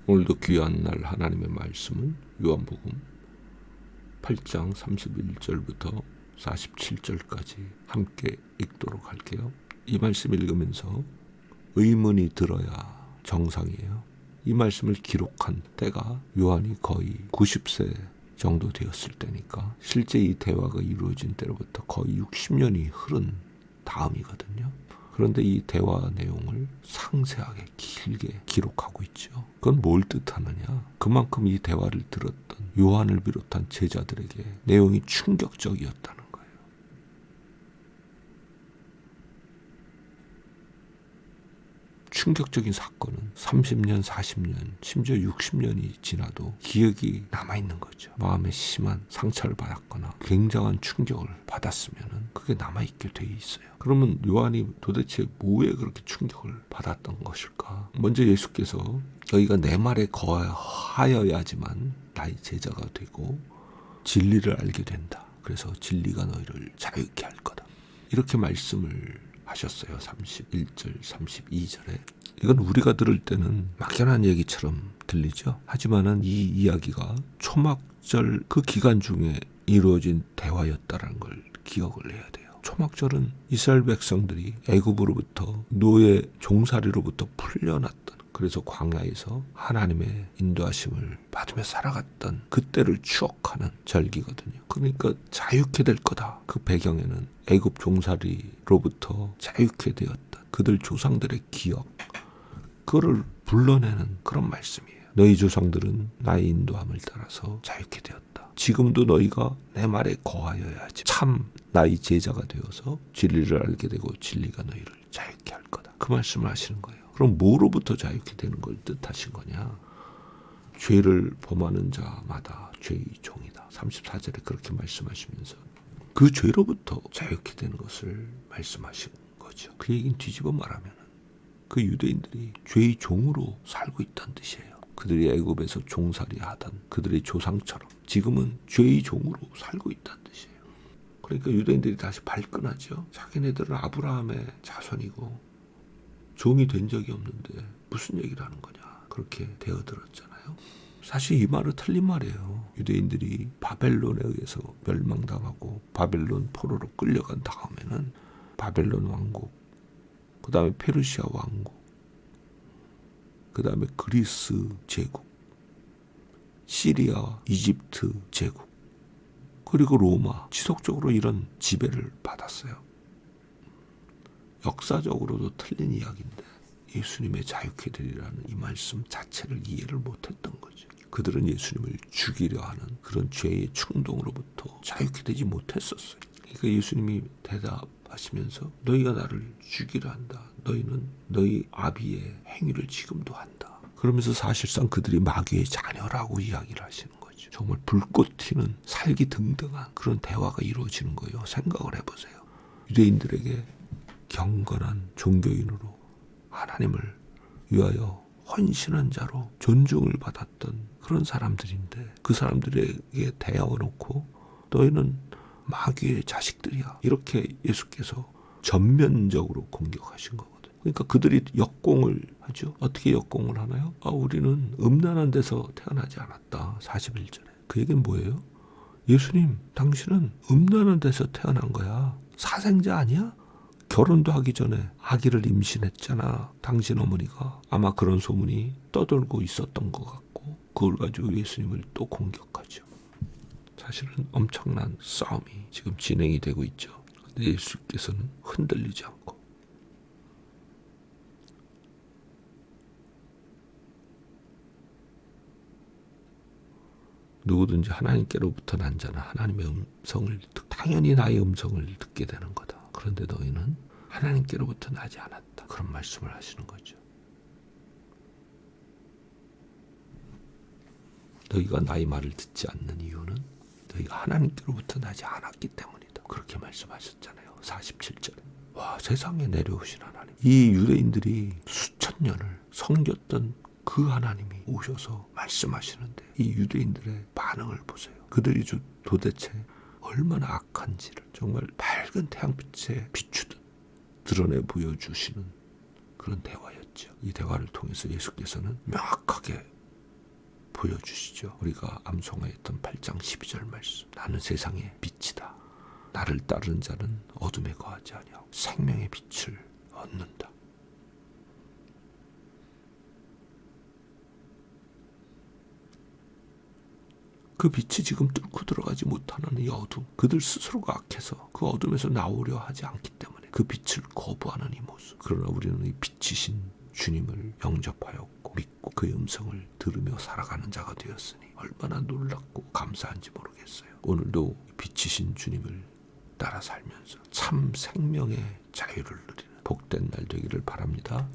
오늘도 귀한 날 하나님의 말씀은 요한복음 8장 31절부터 47절까지 함께 읽도록 할게요. 이 말씀 읽으면서 의문이 들어야 정상이에요. 이 말씀을 기록한 때가 요한이 거의 90세 정도 되었을 때니까 실제 이 대화가 이루어진 때로부터 거의 60년이 흐른 다음이거든요. 그런데 이 대화 내용을 상세하게 길게 기록하고 있죠. 그건 뭘 뜻하느냐? 그만큼 이 대화를 들었던 요한을 비롯한 제자들에게 내용이 충격적이었다는 거예요. 충격적인 사건은 30년, 40년, 심지어 60년이 지나도 기억이 남아있는 거죠. 마음에 심한 상처를 받았거나 굉장한 충격을 받았으면 그게 남아있게 돼 있어요. 그러면 요한이 도대체 뭐에 그렇게 충격을 받았던 것일까? 먼저 예수께서 너희가 내 말에 거하여야지만 나의 제자가 되고 진리를 알게 된다. 그래서 진리가 너희를 자유케 할 거다. 이렇게 말씀을 하셨어요. 31절, 32절에. 이건 우리가 들을 때는 막연한 얘기처럼 들리죠. 하지만은 이 이야기가 초막절 그 기간 중에 이루어진 대화였다는 걸 기억을 해야 돼요. 초막절은 이스라엘 백성들이 애굽으로부터 노예 종살이로부터 풀려났던, 그래서 광야에서 하나님의 인도하심을 받으며 살아갔던 그때를 추억하는 절기거든요. 그러니까 자유케 될 거다. 그 배경에는 애굽 종살이로부터 자유케 되었던 그들 조상들의 기억, 그거를 불러내는 그런 말씀이에요. 너희 조상들은 나의 인도함을 따라서 자유케 되었다. 지금도 너희가 내 말에 거하여야지 참 나의 제자가 되어서 진리를 알게 되고 진리가 너희를 자유케 할 거다. 그 말씀을 하시는 거예요. 그럼 뭐로부터 자유케 되는 걸 뜻하신 거냐? 죄를 범하는 자마다 죄의 종이다. 34절에 그렇게 말씀하시면서 그 죄로부터 자유케 되는 것을 말씀하신 거죠. 그 얘기는 뒤집어 말하면 그 유대인들이 죄의 종으로 살고 있다는 뜻이에요. 그들이 애굽에서 종살이 하던 그들의 조상처럼 지금은 죄의 종으로 살고 있다는 뜻이에요. 그러니까 유대인들이 다시 발끈하죠. 자기네들은 아브라함의 자손이고 종이 된 적이 없는데 무슨 얘기를 하는 거냐. 그렇게 되어들었잖아요. 사실 이 말은 틀린 말이에요. 유대인들이 바벨론에 의해서 멸망당하고 바벨론 포로로 끌려간 다음에는 바벨론 왕국, 그 다음에 페르시아 왕국, 그 다음에 그리스 제국, 시리아, 이집트 제국, 그리고 로마, 지속적으로 이런 지배를 받았어요. 역사적으로도 틀린 이야기인데 예수님의 자유케 되리라는 이 말씀 자체를 이해를 못했던 거죠. 그들은 예수님을 죽이려 하는 그런 죄의 충동으로부터 자유케 되지 못했었어요. 그러니까 예수님이 대답하시면서 너희가 나를 죽이려 한다. 너희는 너희 아비의 행위를 지금도 한다. 그러면서 사실상 그들이 마귀의 자녀라고 이야기를 하시는 거죠. 정말 불꽃 튀는 살기 등등한 그런 대화가 이루어지는 거예요. 생각을 해보세요. 유대인들에게 경건한 종교인으로 하나님을 위하여 헌신한 자로 존중을 받았던 그런 사람들인데 그 사람들에게 대하놓고 너희는 마귀의 자식들이야. 이렇게 예수께서 전면적으로 공격하신 거거든요. 그러니까 그들이 역공을 하죠. 어떻게 역공을 하나요? 우리는 음란한 데서 태어나지 않았다. 41절에. 그 얘기는 뭐예요? 예수님, 당신은 음란한 데서 태어난 거야. 사생자 아니야? 결혼도 하기 전에 아기를 임신했잖아. 당신 어머니가. 아마 그런 소문이 떠돌고 있었던 것 같고 그걸 가지고 예수님을 또 공격하죠. 사실은 엄청난 싸움이 지금 진행이 되고 있죠. 근데 예수께서는 흔들리지 않고 누구든지 하나님께로부터 난 자는 하나님의 음성을 당연히 나의 음성을 듣게 되는 거다. 그런데 너희는 하나님께로부터 나지 않았다. 그런 말씀을 하시는 거죠. 너희가 나의 말을 듣지 않는 이유는 너희가 하나님께로부터 나지 않았기 때문이다. 그렇게 말씀하셨잖아요. 47절에. 와, 세상에 내려오신 하나님. 이 유대인들이 수천 년을 섬겼던 그 하나님이 오셔서 말씀하시는데 이 유대인들의 반응을 보세요. 그들이 도대체 얼마나 악한지를 정말 밝은 태양빛에 비추듯 드러내 보여주시는 그런 대화였죠. 이 대화를 통해서 예수께서는 명확하게 보여주시죠. 우리가 암송하였던 8장 12절 말씀. 나는 세상의 빛이다. 나를 따르는 자는 어둠에 거하지 아니하고 생명의 빛을 얻는다. 그 빛이 지금 뚫고 들어가지 못하는 이 어둠, 그들 스스로가 악해서 그 어둠에서 나오려 하지 않기 때문에 그 빛을 거부하는 이 모습. 그러나 우리는 이 빛이신 주님을 영접하였고 믿고 그의 음성을 들으며 살아가는 자가 되었으니 얼마나 놀랍고 감사한지 모르겠어요. 오늘도 빛이신 주님을 따라 살면서 참 생명의 자유를 누리는 복된 날 되기를 바랍니다.